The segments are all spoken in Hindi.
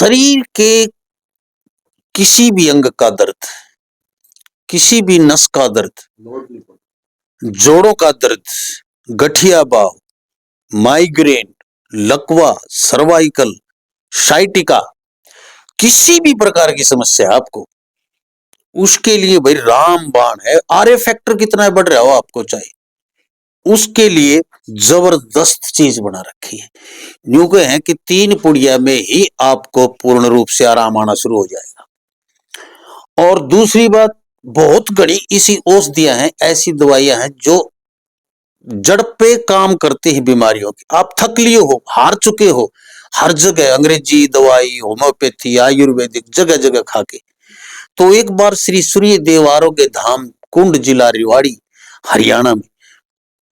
शरीर के किसी भी अंग का दर्द, किसी भी नस का दर्द, जोड़ों का दर्द, गठिया बाव, माइग्रेन, लकवा, सर्वाइकल, साइटिका, किसी भी प्रकार की समस्या है आपको, उसके लिए भाई रामबाण है। आरए फैक्टर कितना बढ़ रहा हो आपको चाहिए, उसके लिए जबरदस्त चीज बना रखी है। यूं कहें कि 3 पुड़िया में ही आपको पूर्ण रूप से आराम आना शुरू हो जाएगा। और दूसरी बात, बहुत घड़ी इसी औषधियां हैं, ऐसी दवाइयां हैं जो जड़ पे काम करते हैं बीमारियों की। आप थक लिए हो, हार चुके हो, हर जगह अंग्रेजी दवाई, होम्योपैथी, आयुर्वेदिक जगह जगह खा के, तो एक बार श्री सूर्य देव आरोग्य धाम, कुंड, जिला रेवाड़ी, हरियाणा में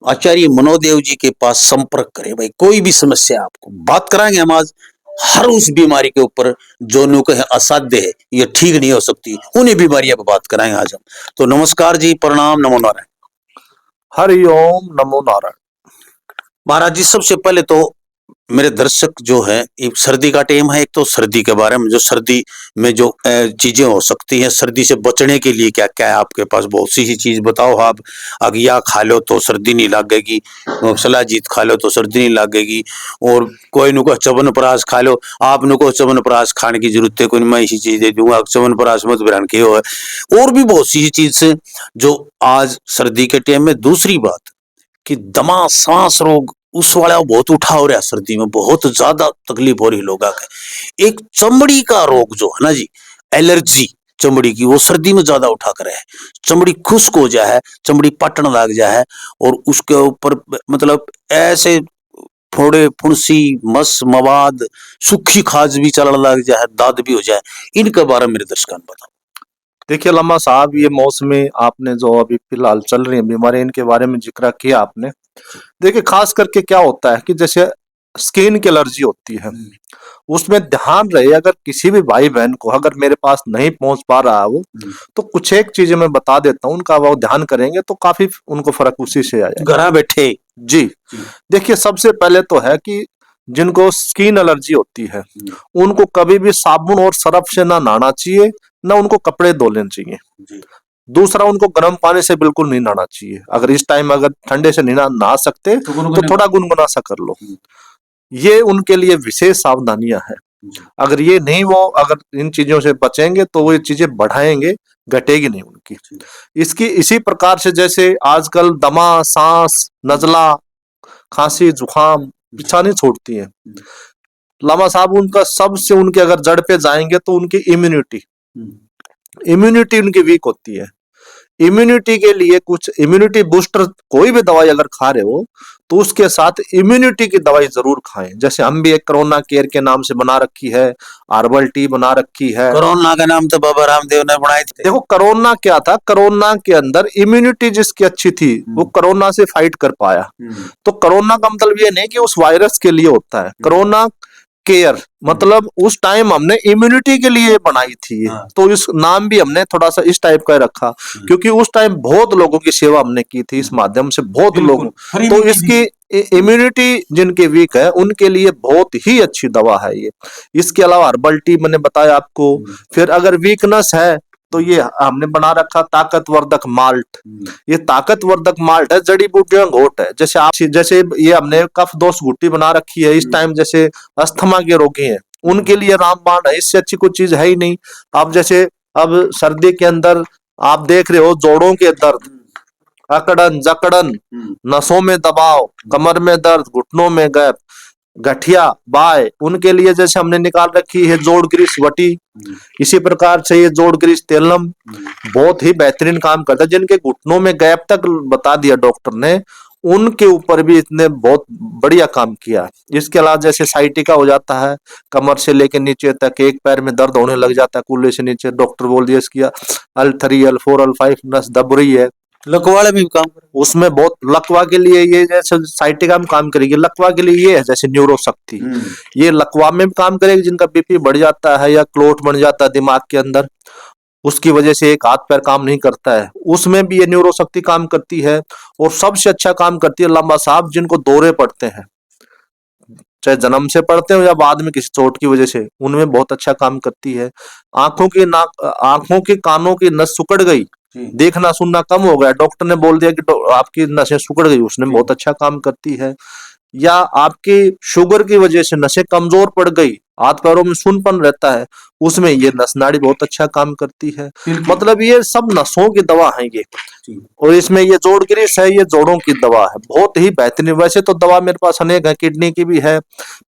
आचार्य मनोदेव जी के पास संपर्क करें। भाई कोई भी समस्या आपको, बात कराएंगे हम आज हर उस बीमारी के ऊपर जो नु कहे असाध्य है, ये ठीक नहीं हो सकती, उन्हीं बीमारियों पर बात कराएंगे आज हम। तो नमस्कार जी, प्रणाम, नमो नारायण। हरिओम, नमो नारायण। महाराज जी, सबसे पहले तो मेरे दर्शक जो है, एक सर्दी का टाइम है, एक तो सर्दी के बारे में, जो सर्दी में जो चीजें हो सकती हैं, सर्दी से बचने के लिए क्या क्या है आपके पास, बहुत सी चीज बताओ आप। अगिया खा लो तो सर्दी नहीं लगेगी, सलाजीत खा लो तो सर्दी नहीं लगेगी, और कोई नुको च्यवनप्राश खा लो। आप नुको च्यवनप्राश खाने की जरूरत है कोई, मैं इसी चीज दे दूंगा, च्यवनप्राश मत बिरान के हो है। और भी बहुत सी चीज है जो आज सर्दी के टाइम में। दूसरी बात कि दमा, सांस रोग, उस वाला बहुत उठा हो रहा है सर्दी में, बहुत ज्यादा तकलीफ हो रही लोगों के। एक चमड़ी का रोग जो है ना जी, एलर्जी चमड़ी की, वो सर्दी में ज्यादा उठा कर है। चमड़ी खुश्क हो जाए, चमड़ी पटन लग जाए, और उसके ऊपर मतलब ऐसे फोड़े, फुंसी, मस, मवाद, सूखी खाज भी चलने लग जाए, दाद भी हो जाए। इनके बारे में मेरे दर्शकों को बताओ। देखिए लम्मा साहब, ये मौसमी आपने जो अभी फिलहाल चल रही है बीमारी, इनके बारे में जिक्र किया आपने। देखिए खास करके क्या होता है कि जैसे स्किन की एलर्जी होती है, उसमें ध्यान रहे, अगर किसी भी भाई बहन को अगर मेरे पास नहीं पहुंच पा रहा है वो, तो कुछ एक चीजें मैं बता देता हूँ, उनका वो ध्यान करेंगे तो काफी उनको फर्क उसी से आएगा। घर बैठे जी, देखिए सबसे पहले तो है कि जिनको स्किन एलर्जी होती है, उनको कभी भी साबुन और सर्फ से ना नहाना चाहिए, ना उनको कपड़े धो लेने चाहिए। दूसरा, उनको गर्म पानी से बिल्कुल नहीं नहाना चाहिए। अगर इस टाइम अगर ठंडे से नहीं नहा सकते तो थोड़ा गुनगुना सा कर लो। ये उनके लिए विशेष सावधानियां हैं। अगर ये नहीं, वो अगर इन चीजों से बचेंगे तो वो ये चीजें बढ़ाएंगे, घटेगी नहीं उनकी। इसकी इसी प्रकार से जैसे आजकल दमा, सांस, नजला, खांसी, जुकाम पीछा नहीं छोड़ती है। लामा साहब, उनका सबसे, उनके अगर जड़ पे जाएंगे तो उनकी इम्यूनिटी उनकी वीक होती है। इम्यूनिटी के लिए कुछ इम्यूनिटी बूस्टर, कोई भी दवाई अगर खा रहे हो तो उसके साथ इम्यूनिटी की दवाई जरूर खाएं। जैसे हम भी एक कोरोना केयर के नाम से बना रखी है, हर्बल टी बना रखी है। कोरोना का नाम तो बाबा रामदेव ने बनाई थी। देखो कोरोना क्या था, कोरोना के अंदर इम्यूनिटी जिसकी अच्छी थी वो कोरोना से फाइट कर पाया। तो कोरोना का मतलब ये नहीं कि उस वायरस के लिए होता है, कोरोना केयर मतलब उस टाइम हमने इम्यूनिटी के लिए बनाई थी। तो इस नाम भी हमने थोड़ा सा इस टाइप का रखा, क्योंकि उस टाइम बहुत लोगों की सेवा हमने की थी इस माध्यम से, बहुत लोगों। तो इसकी इम्यूनिटी जिनके वीक है उनके लिए बहुत ही अच्छी दवा है ये। इसके अलावा हर्बल टी मैंने बताया आपको। फिर अगर वीकनेस है तो ये हमने बना रखा ताकतवर्धक माल्ट। ये ताकतवर्धक माल्ट है, जड़ी बूटियों घोट है। जैसे ये हमने कफ दोष घुट्टी बना रखी है इस टाइम, जैसे अस्थमा के रोगी हैं उनके लिए रामबाण है, इससे अच्छी कोई चीज है ही नहीं। अब जैसे अब सर्दी के अंदर आप देख रहे हो, जोड़ों के दर्द, अकड़न, जकड़न, नसों में दबाव, कमर में दर्द, घुटनों में गैप, गठिया बाय, उनके लिए जैसे हमने निकाल रखी है जोड़ ग्रीस वटी। इसी प्रकार से ये जोड़ ग्रीस तेलम बहुत ही बेहतरीन काम करता है। जिनके घुटनों में गैप तक बता दिया डॉक्टर ने, उनके ऊपर भी इसने बहुत बढ़िया काम किया। इसके अलावा जैसे साइटिका हो जाता है, कमर से लेकर नीचे तक एक पैर में दर्द होने लग जाता है, कूल्हे से नीचे, डॉक्टर बोल दिया इसकी L3, L4, L5 नस दब रही है, लकवा भी काम, उसमें बहुत लकवा के लिए ये जैसे साइटिका में काम करेगी। लकवा के लिए ये है जैसे न्यूरो शक्ति, ये लकवा में भी काम करेगी। जिनका बीपी बढ़ जाता है या क्लोट बन जाता है दिमाग के अंदर, उसकी वजह से एक हाथ पैर काम नहीं करता है, उसमें भी ये न्यूरो शक्ति काम करती है। और सबसे अच्छा काम करती है लंबा साहब जिनको दौरे पड़ते हैं, चाहे जन्म से पड़ते हो या बाद में किसी चोट की वजह से, उनमें बहुत अच्छा काम करती है। आंखों की कानों की नस सिकुड़ गई, देखना सुनना कम हो गया, डॉक्टर ने बोल दिया कि आपकी नसें सिकुड़ गई, उसने बहुत अच्छा काम करती है। या आपकी शुगर की वजह से नसें कमजोर पड़ गई, हाथ पैरों में सुनपन रहता है, उसमें ये नस नाड़ी बहुत अच्छा काम करती है। मतलब ये सब नसों की दवा है ये। और इसमें ये जोड़ ग्रीस है, ये जोड़ों की दवा है, बहुत ही बेहतरीन। वैसे तो दवा मेरे पास अनेक है, किडनी की भी है,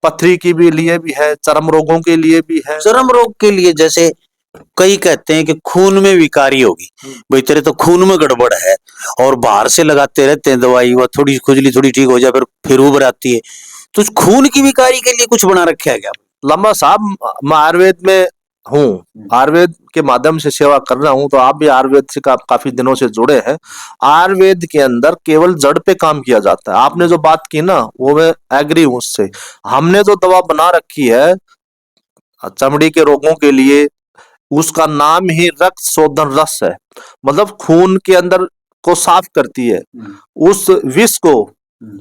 पथरी की भी लिए भी है, चर्म रोगों के लिए भी है। चर्म रोग के लिए जैसे कई कहते हैं कि खून में विकारी होगी, भाई तेरे तो खून में गड़बड़ है, और बाहर से लगाते रहते हैं दवाई, वो थोड़ी खुजली थोड़ी ठीक हो जाए फिर उभर आती है। तो खून की विकारी के लिए कुछ बना रखा है क्या? लंबा साहब, मैं आयुर्वेद में हूँ, आयुर्वेद के माध्यम से सेवा कर रहा हूँ, तो आप भी आयुर्वेद से काफी दिनों से जुड़े हैं। आयुर्वेद के अंदर केवल जड़ पे काम किया जाता है। आपने जो बात की ना, वो मैं एग्री हूँ उससे। हमने जो दवा बना रखी है चमड़ी के रोगों के लिए, उसका नाम ही रक्त शोधन रस है। मतलब खून के अंदर को साफ करती है, उस विष को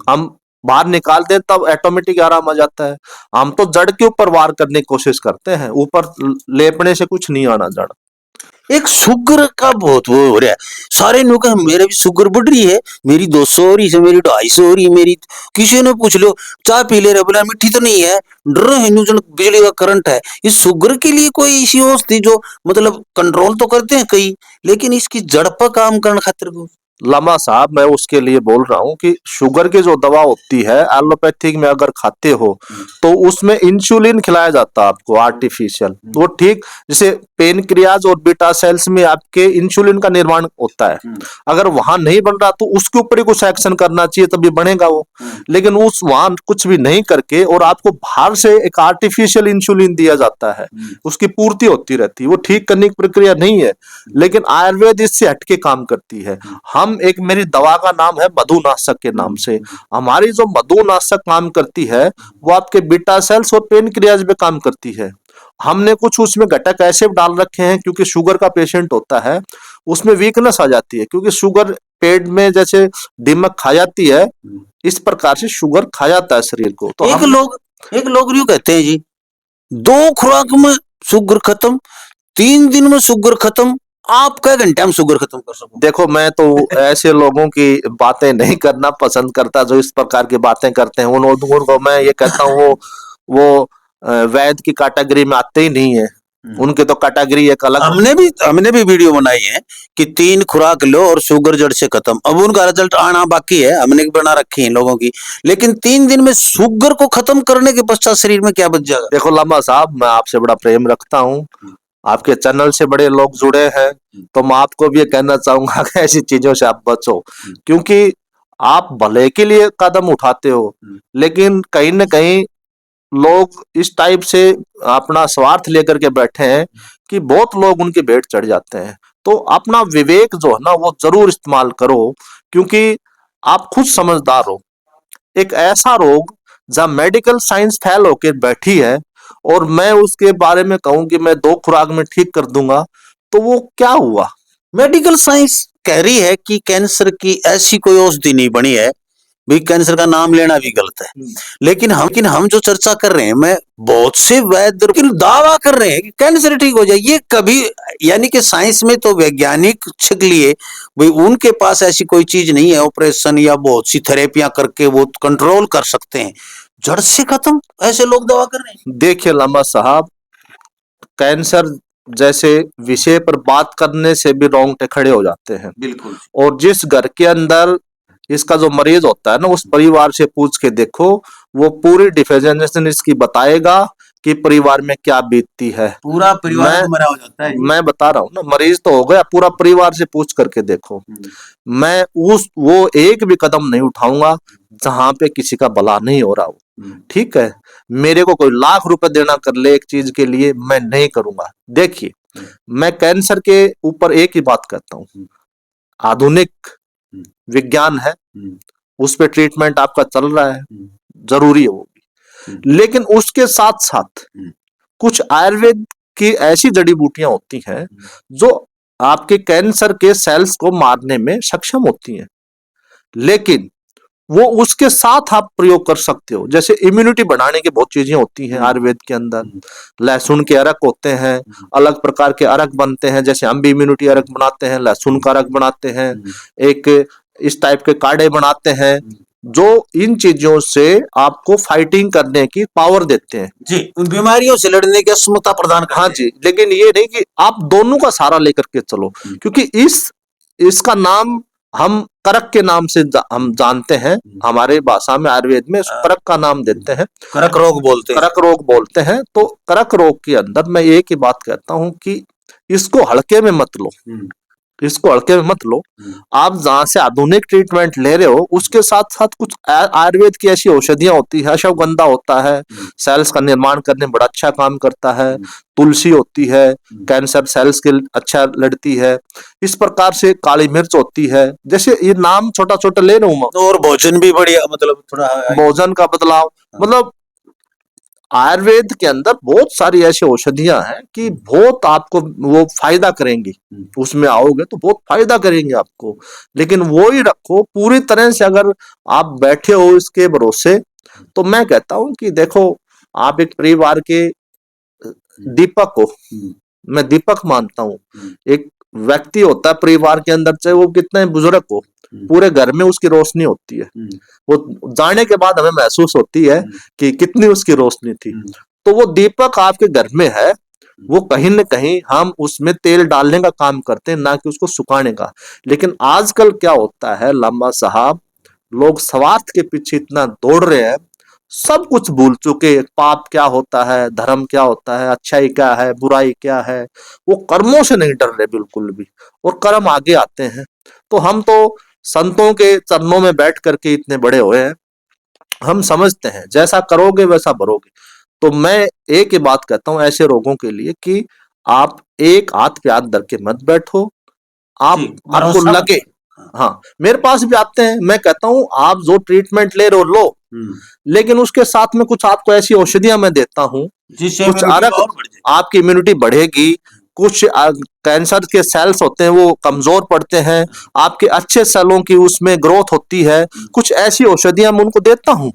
हम बाहर निकाल दें तब ऑटोमेटिक आराम आ जाता है। हम तो जड़ के ऊपर वार करने की कोशिश करते हैं, ऊपर लेपने से कुछ नहीं आना जड़। एक शुगर का बहुत वो हो रहा है, सारे लोग मेरे भी शुगर बढ़ रही है, मेरी 200 हो रही है, मेरी 250 हो रही है, मेरी किसी ने पूछ लो चाय पी ले रहे, बोला मिट्टी तो नहीं है, डर रहे हैं न्यूजन बिजली का करंट है। इस शुगर के लिए कोई ऐसी औषधि जो मतलब कंट्रोल तो करते हैं कई, लेकिन इसकी जड़ पर काम करने खातिर को लामा साहब, मैं उसके लिए बोल रहा हूँ कि शुगर की जो दवा होती है एलोपैथिक में अगर खाते हो तो उसमें इंसुलिन खिलाया जाता है आपको आर्टिफिशियल, वो ठीक जैसे पेनक्रियाज और बीटा सेल्स में आपके इंसुलिन का निर्माण होता है। अगर वहां नहीं बन रहा तो उसके ऊपर ही कुछ एक्शन करना चाहिए तभी बनेगा वो। लेकिन उस वहां कुछ भी नहीं करके और आपको बाहर से एक आर्टिफिशियल इंसुलिन दिया जाता है, उसकी पूर्ति होती रहती है, वो ठीक करने की प्रक्रिया नहीं है। लेकिन आयुर्वेद इससे हटके काम करती है। एक मेरी दवा का नाम है मधुनाशक के नाम से। हमारी जो मधुनाशक काम करती है वो आपके बीटा सेल्स और पेनक्रियाज में काम करती है। हमने कुछ उसमें घटक ऐसे डाल रखे हैं, क्योंकि शुगर का पेशेंट होता है उसमें वीकनेस आ जाती है, क्योंकि शुगर पेट में जैसे दिमक खा जाती है, इस प्रकार से शुगर खा जाता है शरीर को। तो एक लोग यूं कहते हैं जी, 2 खुराक में शुगर खत्म, 3 दिन में शुगर खत्म, आप कई घंटे में शुगर खत्म कर सको? देखो, मैं तो ऐसे लोगों की बातें नहीं करना पसंद करता जो इस प्रकार की बातें करते हैं। उन लोगों को मैं ये कहता हूँ वो वैद्य की कैटेगरी में आते ही नहीं है, उनके तो कैटेगरी एक अलग। हमने भी वीडियो बनाई है कि 3 खुराक लो और शुगर जड़ से खत्म। अब उनका रिजल्ट आना बाकी है, हमने बना रखी है लोगों की, लेकिन 3 दिन में शुगर को खत्म करने के पश्चात शरीर में क्या बच जाएगा? देखो लामा साहब, मैं आपसे बड़ा प्रेम रखता हूँ, आपके चैनल से बड़े लोग जुड़े हैं, तो मैं आपको भी ये कहना चाहूंगा कि ऐसी चीजों से आप बचो, क्योंकि आप भले के लिए कदम उठाते हो, लेकिन कहीं ना कहीं लोग इस टाइप से अपना स्वार्थ लेकर के बैठे हैं कि बहुत लोग उनके भेंट चढ़ जाते हैं। तो अपना विवेक जो है ना वो जरूर इस्तेमाल करो, क्योंकि आप खुद समझदार हो। एक ऐसा रोग जहाँ मेडिकल साइंस फेल होकर बैठी है और मैं उसके बारे में कहूं कि मैं 2 खुराक में ठीक कर दूंगा, तो वो क्या हुआ? मेडिकल साइंस कह रही है कि कैंसर की ऐसी कोई औषधि नहीं बनी है, भाई कैंसर का नाम लेना भी गलत है। लेकिन हम जो चर्चा कर रहे हैं, मैं बहुत से वैद्य दावा कर रहे हैं कि कैंसर ठीक हो जाए, ये कभी, यानी कि साइंस में तो वैज्ञानिक छिक लिए, भाई उनके पास ऐसी कोई चीज नहीं है, ऑपरेशन या बहुत सी थेरेपियां करके वो कंट्रोल कर सकते हैं, जड़ से खत्म ऐसे लोग दावा कर रहे हैं। देखिए लामा साहब, कैंसर जैसे विषय पर बात करने से भी रोंगटे खड़े हो जाते हैं। बिल्कुल। और जिस घर के अंदर इसका जो मरीज होता है ना, उस परिवार से पूछ के देखो, वो पूरी डिफिनेशन इसकी बताएगा कि परिवार में क्या बीतती है। पूरा परिवार मरा हो जाता है। मैं बता रहा हूँ ना, मरीज तो हो गया, पूरा परिवार से पूछ करके देखो। मैं वो एक भी कदम नहीं उठाऊंगा जहां पे किसी का भला नहीं हो रहा हो। ठीक है, मेरे को कोई लाख रुपए देना कर ले एक चीज के लिए, मैं नहीं करूंगा। देखिए, मैं कैंसर के ऊपर एक ही बात करता हूँ, आधुनिक विज्ञान है, उस पे ट्रीटमेंट आपका चल रहा है, जरूरी है वो भी, लेकिन उसके साथ साथ कुछ आयुर्वेद की ऐसी जड़ी बूटियां होती हैं जो आपके कैंसर के सेल्स को मारने में सक्षम होती हैं, लेकिन वो उसके साथ आप प्रयोग कर सकते हो। जैसे इम्यूनिटी बढ़ाने की बहुत चीजें होती हैं आयुर्वेद के अंदर। लहसुन के अर्क होते हैं, अलग प्रकार के अर्क बनते हैं, जैसे हम भी इम्यूनिटी अर्क बनाते हैं, लहसुन का अर्क बनाते हैं, एक इस टाइप के काढ़े बनाते हैं जो इन चीजों से आपको फाइटिंग करने की पावर देते हैं जी, उन बीमारियों से लड़ने की क्षमता प्रदान करते हाँ हैं। जी। लेकिन ये नहीं कि आप दोनों का सहारा लेकर के चलो, क्योंकि इसका नाम हम करक के नाम से हम जानते हैं, हमारे भाषा में आयुर्वेद में करक का नाम देते हैं, करक रोग बोलते हैं। करक रोग बोलते हैं। तो करक रोग के अंदर मैं एक ही बात कहता हूं कि इसको हल्के में मत लो, इसको हल्के में मत लो। आप जहां से आधुनिक ट्रीटमेंट ले रहे हो उसके साथ साथ कुछ आयुर्वेद की ऐसी औषधियां होती है, अश्वगंधा होता है, सेल्स का निर्माण करने में बड़ा अच्छा काम करता है, तुलसी होती है, कैंसर सेल्स के अच्छा लड़ती है, इस प्रकार से काली मिर्च होती है। जैसे ये नाम छोटा छोटा ले रहा हूं मैं। और भोजन भी बढ़िया, मतलब थोड़ा भोजन का बदलाव, मतलब आयुर्वेद के अंदर बहुत सारी ऐसी औषधियां हैं कि बहुत आपको वो फायदा करेंगी, उसमें आओगे तो बहुत फायदा करेंगे आपको। लेकिन वो ही रखो पूरी तरह से, अगर आप बैठे हो इसके भरोसे, तो मैं कहता हूं कि देखो आप एक परिवार के दीपक हो, मैं दीपक मानता हूं। एक व्यक्ति होता है परिवार के अंदर, चाहे वो कितने बुजुर्ग हो, पूरे घर में उसकी रोशनी होती है। वो जाने के बाद हमें महसूस होती है कि कितनी उसकी रोशनी थी। तो वो दीपक आपके घर में है, वो कहीं न कहीं हम उसमें तेल डालने का काम करते हैं, ना कि उसको सुखाने का। लेकिन आजकल क्या होता है लामा साहब, लोग स्वार्थ के पीछे इतना दौड़ रहे हैं, सब कुछ भूल चुके, पाप क्या होता है, धर्म क्या होता है, अच्छाई क्या है, बुराई क्या है, वो कर्मों से नहीं डर रहे बिल्कुल भी, और कर्म आगे आते हैं। तो हम तो संतों के चरणों में बैठ करके इतने बड़े हुए हैं, हम समझते हैं जैसा करोगे वैसा भरोगे। तो मैं एक ही बात कहता हूं ऐसे रोगों के लिए कि आप एक हाथ पे हाथ धर के मत बैठो, आपको लगे। हाँ, मेरे पास भी आते हैं, मैं कहता हूं आप जो ट्रीटमेंट ले रहे हो लो, लेकिन उसके साथ में कुछ आपको ऐसी औषधियां मैं देता हूं, कुछ अर्क, आपकी इम्यूनिटी बढ़ेगी, कुछ कैंसर के सेल्स होते हैं वो कमजोर पड़ते हैं, आपके अच्छे सेलों की उसमें ग्रोथ होती है, कुछ ऐसी औषधियां मैं उनको देता हूं।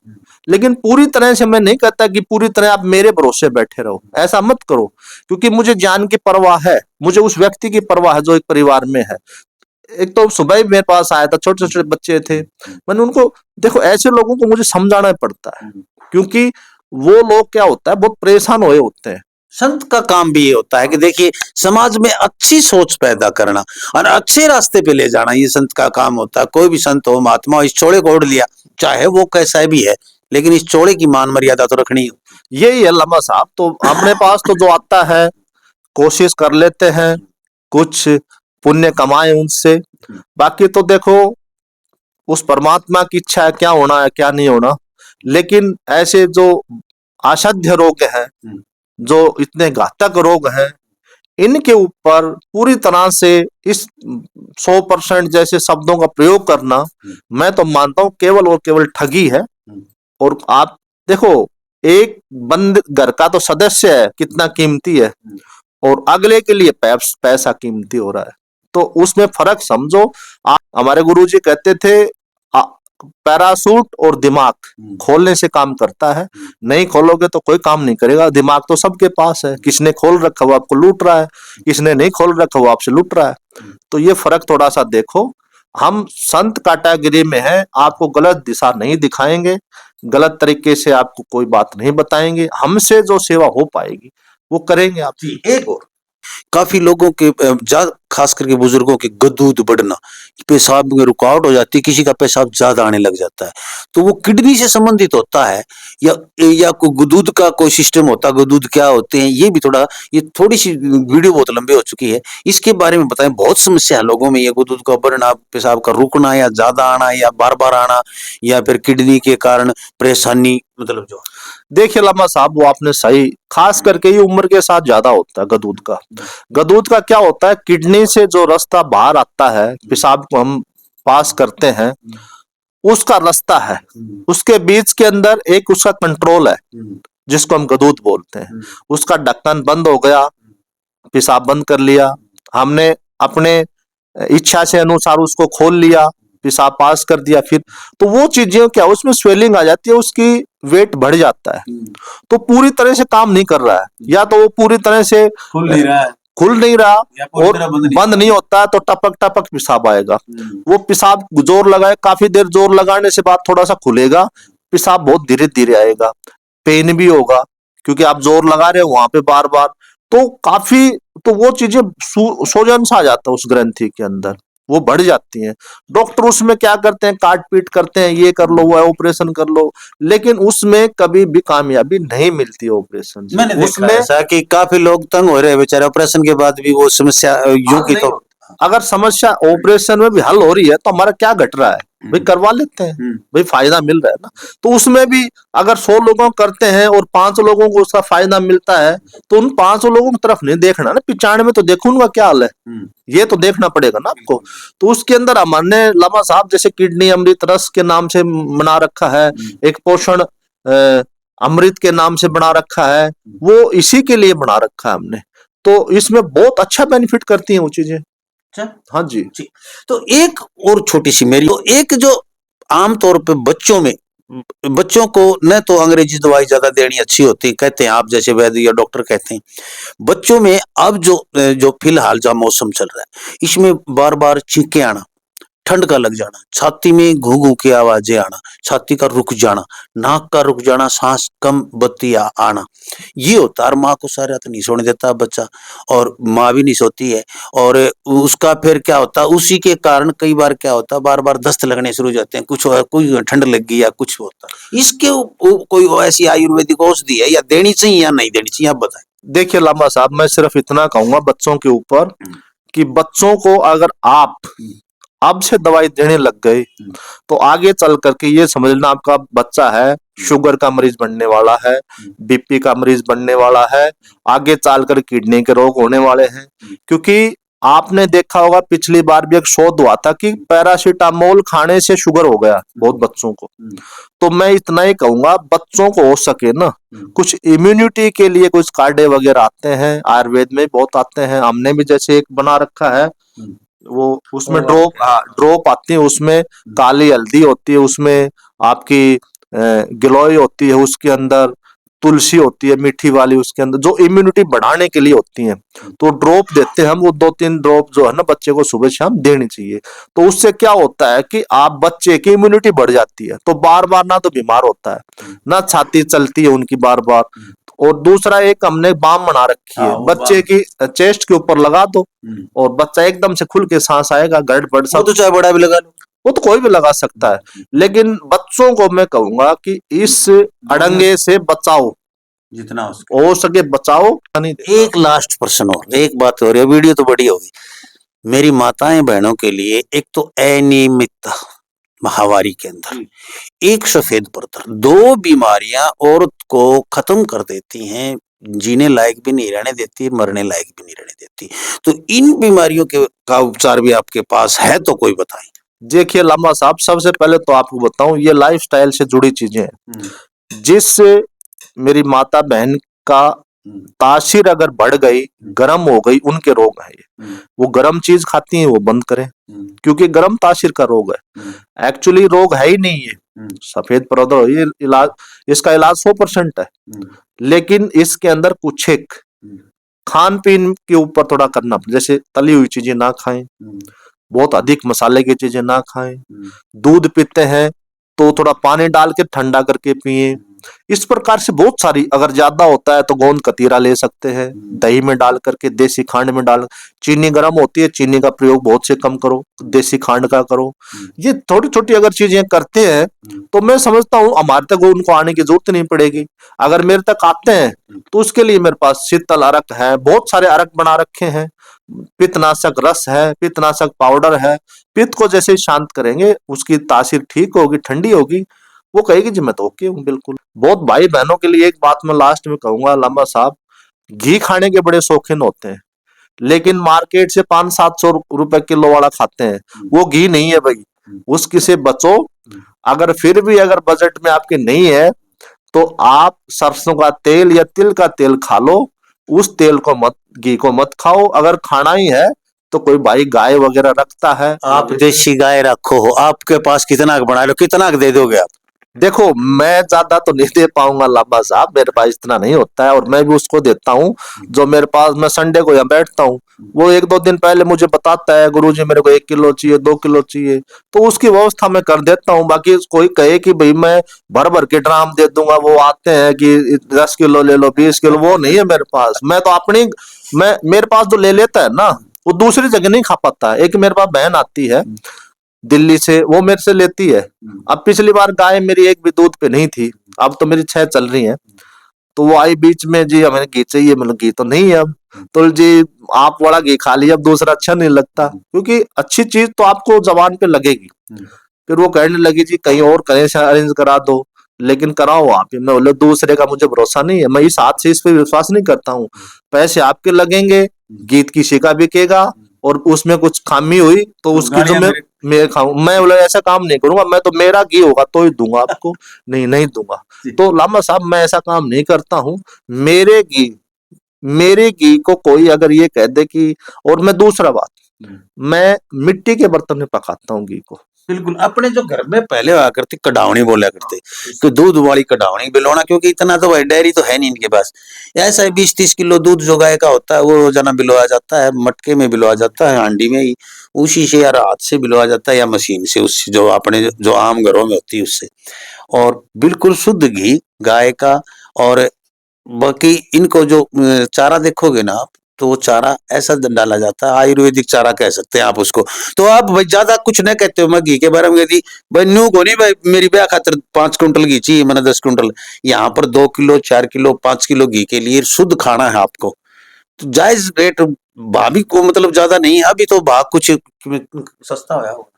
लेकिन पूरी तरह से मैं नहीं कहता कि पूरी तरह आप मेरे भरोसे बैठे रहो, ऐसा मत करो, क्योंकि मुझे जान की परवाह है, मुझे उस व्यक्ति की परवाह है जो एक परिवार में है। एक तो सुबह ही मेरे पास आया था, छोटे छोटे बच्चे थे, मैंने उनको, देखो ऐसे लोगों को मुझे समझाना पड़ता है, क्योंकि वो लोग क्या होता है बहुत परेशान हुए होते हैं। संत का काम भी ये होता है कि देखिए समाज में अच्छी सोच पैदा करना और अच्छे रास्ते पे ले जाना, ये संत का काम होता है। कोई भी संत हो, महात्मा हो, इस चोड़े को ओढ़ लिया, चाहे वो कैसा भी है, लेकिन इस चोड़े की मान मर्यादा तो रखनी हो। यही है लम्बा साहब। तो अपने पास तो जो आता है कोशिश कर लेते हैं, कुछ पुण्य कमाए उनसे, बाकी तो देखो उस परमात्मा की इच्छा है, क्या होना है क्या नहीं होना। लेकिन ऐसे जो असाध्य रोग हैं, जो इतने घातक रोग हैं, इनके ऊपर पूरी तरह से इस 100% जैसे शब्दों का प्रयोग करना, मैं तो मानता हूं केवल और केवल ठगी है। और आप देखो एक बंद घर का तो सदस्य है कितना कीमती है, और अगले के लिए पैसा कीमती हो रहा है, तो उसमें फर्क समझो। हमारे गुरुजी कहते थे पैरासूट और दिमाग खोलने से काम करता है, नहीं खोलोगे तो कोई काम नहीं करेगा। दिमाग तो सबके पास है, किसने खोल रखा वो आपको लूट रहा है, किसने नहीं खोल रखा वो आपसे लूट रहा है। तो ये फर्क थोड़ा सा देखो। हम संत कैटेगरी में हैं, आपको गलत दिशा नहीं दिखाएंगे, गलत तरीके से आपको कोई बात नहीं बताएंगे, हमसे जो सेवा हो पाएगी वो करेंगे आप। एक और काफी लोगों के खास करके बुजुर्गों के गदूद बढ़ना, पेशाब में रुकावट हो जाती है, किसी का पेशाब ज्यादा आने लग जाता है, तो वो किडनी से संबंधित होता है या कोई गदूद का कोई सिस्टम होता है। गदूद क्या होते हैं ये भी थोड़ा, ये थोड़ी सी वीडियो बहुत लंबी हो चुकी है, इसके बारे में बताएं। बहुत समस्या है लोगों में, ये गदूद का बढ़ना, पेशाब का रुकना या ज्यादा आना या बार बार आना, या फिर किडनी के कारण परेशानी, मतलब जो देखिए लम्बा साहब, वो आपने सही, खास करके ये उम्र के साथ ज्यादा होता है गदूद का। गदूद का क्या होता है, किडनी से जो रास्ता बाहर आता है, पेशाब को हम पास करते हैं, उसका रास्ता है, उसके बीच के अंदर एक उसका कंट्रोल है जिसको हम गदूद बोलते हैं। उसका ढक्कन बंद हो गया, पेशाब बंद कर लिया हमने, अपने इच्छा से अनुसार उसको खोल लिया, पेशाब पास कर दिया फिर, तो वो चीजें क्या उसमें स्वेलिंग आ जाती है, उसकी वेट बढ़ जाता है, तो पूरी तरह से काम नहीं कर रहा है, या तो वो पूरी तरह से खुल नहीं रहा है खुल नहीं रहा या पूरी और तरह बंद नहीं होता है, तो टपक टपक पेशाब आएगा। वो पेशाब जोर लगाए, काफी देर जोर लगाने से बाद थोड़ा सा खुलेगा, पेशाब बहुत धीरे धीरे आएगा, पेन भी होगा क्योंकि आप जोर लगा रहे हो वहां पे बार बार, तो काफी, तो वो चीजें सोजन सा आ जाता है उस ग्रंथि के अंदर, वो बढ़ जाती हैं। डॉक्टर उसमें क्या करते हैं, काट पीट करते हैं, ये कर लो वो ऑपरेशन कर लो, लेकिन उसमें कभी भी कामयाबी नहीं मिलती ऑपरेशन से। मैंने देखा उसमें ऐसा कि काफी लोग तंग हो रहे हैं बेचारे, ऑपरेशन के बाद भी वो समस्या यूं की तो अगर समस्या ऑपरेशन में भी हल हो रही है तो हमारा क्या घट रहा है भाई, करवा लेते हैं भाई, फायदा मिल रहा है ना। तो उसमें भी अगर 100 लोगों करते हैं और 5 लोगों को उसका फायदा मिलता है, तो उन 5 लोगों की तरफ नहीं देखना ना, 95 तो देखो उनका क्या हाल है, ये तो देखना पड़ेगा ना आपको। तो उसके अंदर हमारे लामा साहब जैसे किडनी अमृत रस के नाम से बना रखा है, एक पोषण अमृत के नाम से बना रखा है, वो इसी के लिए बना रखा है हमने। तो इसमें बहुत अच्छा बेनिफिट करती हैं वो चीजें। हाँ जी। तो एक और छोटी सी मेरी, तो एक जो आमतौर पे बच्चों में, बच्चों को न तो अंग्रेजी दवाई ज्यादा देनी अच्छी होती है, कहते हैं आप जैसे वैद्य या डॉक्टर कहते हैं, बच्चों में अब जो फिलहाल जो मौसम चल रहा है, इसमें बार बार छींके आना, ठंड का लग जाना, छाती में घू घू की आवाजें आना, छाती का रुक जाना, नाक का रुक जाना, सांस कम बत्ती आना, ये होता है। और माँ को सारा तो नहीं सोने देता बच्चा, और माँ भी नहीं सोती है, और उसका फिर क्या होता है, उसी के कारण कई बार क्या होता है, बार बार दस्त लगने शुरू हो जाते हैं, कुछ कोई ठंड लग गई या कुछ होता है। इसके कोई ऐसी आयुर्वेदिक औषधि है या देनी चाहिए या नहीं देनी चाहिए, आप बताएं। देखिए लामा साहब, मैं सिर्फ इतना कहूंगा बच्चों के ऊपर कि बच्चों को अगर आप अब से दवाई देने लग गए तो आगे चल करके ये समझना आपका बच्चा है शुगर का मरीज बनने वाला है, बीपी का मरीज बनने वाला है, आगे चल कर किडनी के रोग होने वाले हैं। क्योंकि आपने देखा होगा पिछली बार भी एक शोध हुआ था कि पैरासीटामोल खाने से शुगर हो गया बहुत बच्चों को। तो मैं इतना ही कहूंगा, बच्चों को हो सके ना कुछ इम्यूनिटी के लिए कुछ काढ़े वगैरह आते हैं, आयुर्वेद में बहुत आते हैं, हमने भी जैसे एक बना रखा है, वो उसमें ड्रॉप आती है, उसमें काली हल्दी होती है, उसमें आपकी गिलोय होती है, उसके अंदर तुलसी होती है मीठी वाली, उसके अंदर जो इम्यूनिटी बढ़ाने के लिए होती है, तो ड्रॉप देते हैं हम, वो 2-3 ड्रॉप जो है ना बच्चे को सुबह शाम देनी चाहिए। तो उससे क्या होता है कि आप बच्चे की इम्यूनिटी बढ़ जाती है, तो बार बार ना तो बीमार होता है ना छाती चलती है उनकी बार बार। और दूसरा एक हमने बाम बना रखी है, बच्चे की चेस्ट के ऊपर लगा दो और बच्चा एकदम से खुल के सांस आएगा, गड़बड़ सब, तो चाहे बड़ा भी लगा लो, वो तो कोई भी लगा सकता है, लेकिन बच्चों को मैं कहूंगा कि इस अड़ंगे से बचाओ, जितना हो सके बचाओ। एक लास्ट प्रश्न और, एक बात हो रही है, वीडियो तो बड़ी होगी। मेरी माताएं बहनों के लिए एक तो अनियमितता माहवारी के अंदर, एक सफेद परदर, 2 बीमारियां औरत को खत्म कर देती हैं, जीने लायक भी नहीं रहने देती, मरने लायक भी नहीं रहने देती। तो इन बीमारियों के का उपचार भी आपके पास है तो कोई बताएं। देखिए लामा साहब, सबसे पहले तो आपको बताऊं, ये लाइफस्टाइल से जुड़ी चीजें हैं। जिस मेरी माता बहन का तासीर अगर बढ़ गई, गर्म हो गई, उनके रोग है ये, वो गर्म चीज खाती हैं वो बंद करें, क्योंकि गर्म तासीर का रोग है, एक्चुअली रोग है ही नहीं है सफेद परदर, ये इलाज, इसका इलाज 100% है, लेकिन इसके अंदर कुछ एक खान पीन के ऊपर थोड़ा करना, जैसे तली हुई चीजें ना खाएं, बहुत अधिक मसाले की चीजें ना खाएं, दूध पीते हैं तो थोड़ा पानी डाल के ठंडा करके पिए। इस प्रकार से बहुत सारी, अगर ज्यादा होता है तो गोंद कतीरा ले सकते हैं, दही में डाल करके, देसी खांड में डाल, चीनी गर्म होती है, चीनी का प्रयोग बहुत से कम करो, देसी खांड का करो। ये थोड़ी छोटी अगर चीजें करते हैं तो मैं समझता हूँ हमारे तक उनको आने की जरूरत नहीं पड़ेगी। अगर मेरे तक आते हैं तो उसके लिए मेरे पास शीतल अरक है, बहुत सारे अरक बना रखे हैं, पित्तनाशक रस है, पित्तनाशक पाउडर है, पित्त को जैसे शांत करेंगे उसकी तासीर ठीक होगी, ठंडी होगी, वो कहेगी जी मैं तो ओके हूँ बिल्कुल। बहुत भाई बहनों के लिए एक बात मैं लास्ट में कहूंगा लामा साहब, घी खाने के बड़े शौकीन होते हैं, लेकिन मार्केट से 500-700 रुपए किलो वाला खाते हैं, वो घी नहीं है भाई, उसकी से बचो। अगर फिर भी अगर बजट में आपके नहीं है तो आप सरसों का तेल या तिल का तेल खा लो, उस तेल को मत, घी को मत खाओ। अगर खाना ही है तो कोई भाई गाय वगैरह रखता है। आप देसी गाय रखो हो, आपके पास कितना बना लो, कितना दे दोगे आप? देखो मैं ज्यादा तो नहीं दे पाऊंगा लाबा साहब, मेरे पास इतना नहीं होता है, और मैं भी उसको देता हूँ जो मेरे पास। मैं संडे को यहाँ बैठता हूँ, वो 1-2 दिन पहले मुझे बताता है गुरुजी मेरे को 1 किलो चाहिए, 2 किलो चाहिए, तो उसकी व्यवस्था मैं कर देता हूँ। बाकी कोई कहे कि भाई मैं भर भर के ड्राम दे दूंगा, वो आते हैं कि 10 किलो ले लो, 20 किलो, वो नहीं है मेरे पास। मैं तो अपनी, मैं मेरे पास जो ले लेता है ना, वो दूसरी जगह नहीं खा पाता है। एक मेरे पास बहन आती है दिल्ली से, वो मेरे से लेती है। अब पिछली बार गाय मेरी एक भी दूध पे नहीं थी, अब तो मेरी 6 चल रही हैं। तो वो आई बीच में, जी हमें घी चाहिए, मतलब घी तो नहीं है अब। तो जी आप वाला घी खा लिया, अब दूसरा अच्छा नहीं लगता, क्योंकि अच्छी चीज तो आपको जबान पे लगेगी। फिर वो कहने लगी जी कहीं और कहीं से अरेंज करा दो, लेकिन कराओ आप ही। मैं बोले दूसरे का मुझे भरोसा नहीं है, मैं इस हाथ से इस पे विश्वास नहीं करता हूँ। पैसे आपके लगेंगे, गीत किसी का बिकेगा, और उसमें कुछ खामी हुई तो उसकी जो मैं खाऊं। मैं बोला ऐसा काम नहीं करूंगा, मैं तो मेरा घी होगा तो ही दूंगा आपको, नहीं नहीं दूंगा। तो लामा साहब मैं ऐसा काम नहीं करता हूँ। मेरे घी, मेरे घी को कोई अगर ये कह दे कि, और मैं दूसरा बात, मैं मिट्टी के बर्तन में पकाता हूँ घी को। बिल्कुल, अपने जो घर में पहले हुआ करती कडावनी बोला करते, तो दूध वाली कडावनी बिलोना, क्योंकि इतना तो भाई डेयरी तो है नहीं इनके पास। ऐसा है 20-30 किलो दूध जो गाय का होता है वो रोजाना बिलोया जाता है, मटके में बिलोया जाता है, हांडी में ही, उसी से, या हाथ से बिलोया जाता है या मशीन से, उससे जो अपने जो आम घरों में होती है उससे। और बिल्कुल शुद्ध घी गाय का। और बाकी इनको जो चारा देखोगे ना आप, तो वो चारा ऐसा डाला जाता है, आयुर्वेदिक चारा कह सकते हैं आप उसको। तो आप भाई ज्यादा कुछ नहीं कहते हो, मैं घी के बारे में कहती भाई न्यू को नहीं, भाई मेरी ब्याह खातिर 5 कुंटल घी चाहिए, मैंने 10 कुंटल। यहाँ पर 2 किलो 4 किलो 5 किलो घी के लिए शुद्ध खाना है आपको, तो जायज रेट भाभी को, मतलब ज्यादा नहीं। अभी तो भाव कुछ सस्ता हुआ होगा,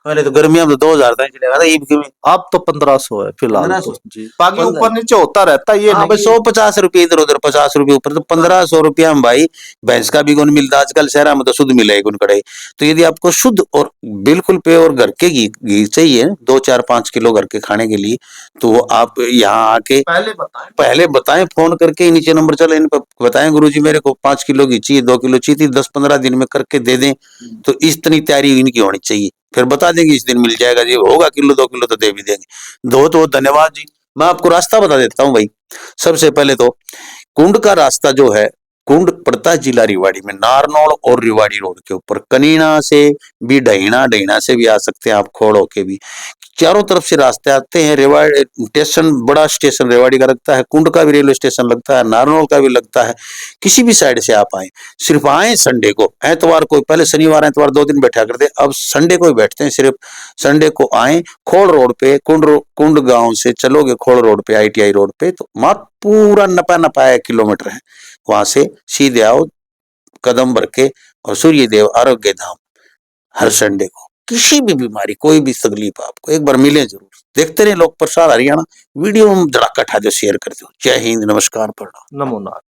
पहले तो गर्मियों में 2000 तक चलेगा था, ईद के में अब तो 1500 है फिलहाल 1500 तो जी, बाकी 15 ऊपर नीचे होता रहता है, ये हाँ नहीं भाई, कि 150 रुपये इधर उधर, 50 रुपये ऊपर, तो 1500 रुपया में भाई भैंस का भी गुण मिलता आजकल शहर में, तो शुद्ध मिले गुण कड़े। तो यदि आपको शुद्ध और बिल्कुल प्योर घर के घी चाहिए 2-4-5 किलो घर के खाने के लिए, तो वो आप यहाँ आके पहले बताएं, फोन करके नीचे नंबर चले इन पर बताएं गुरुजी मेरे को 5 किलो घी चाहिए, 2 किलो चाहिए, 10-15 दिन में करके दे दें। तो इस इतनी तैयारी इनकी होनी चाहिए, फिर बता देंगे इस दिन मिल जाएगा जी, होगा किलो 2 किलो तो दे भी देंगे। तो धन्यवाद जी। मैं आपको रास्ता बता देता हूँ भाई। सबसे पहले तो कुंड का रास्ता जो है, कुंड पड़ता है जिला रिवाड़ी में, नारनौल और रिवाड़ी रोड के ऊपर। कनीना से भी, डहीना, डहीना से भी आ सकते हैं आप, खोड़ होके भी, चारों तरफ से रास्ते आते हैं। रेवाड़ी स्टेशन, बड़ा स्टेशन रेवाड़ी का लगता है, कुंड का भी रेलवे स्टेशन लगता है, नारनौल का भी लगता है। किसी भी साइड से आप आए, सिर्फ आए संडे को, एतवार को, पहले शनिवार एतवार 2 दिन बैठा करते, अब संडे को ही बैठते हैं, सिर्फ संडे को आए। खोड़ रोड पे, कुंड गांव से चलोगे खोड़ रोड पे, ITI रोड पे, तो मात्र पूरा नपा 1 किलोमीटर है, वहां से सीधे आओ कदम भर के, और सूर्यदेव आरोग्य धाम हर संडे को। किसी भी बीमारी, कोई भी तकलीफ आपको, एक बार मिले जरूर। देखते रहे लोक प्रसार हरियाणा, वीडियो में धड़ाका उठा दो, शेयर कर दो। जय हिंद, नमस्कार, प्रणाम। नमो नारायण।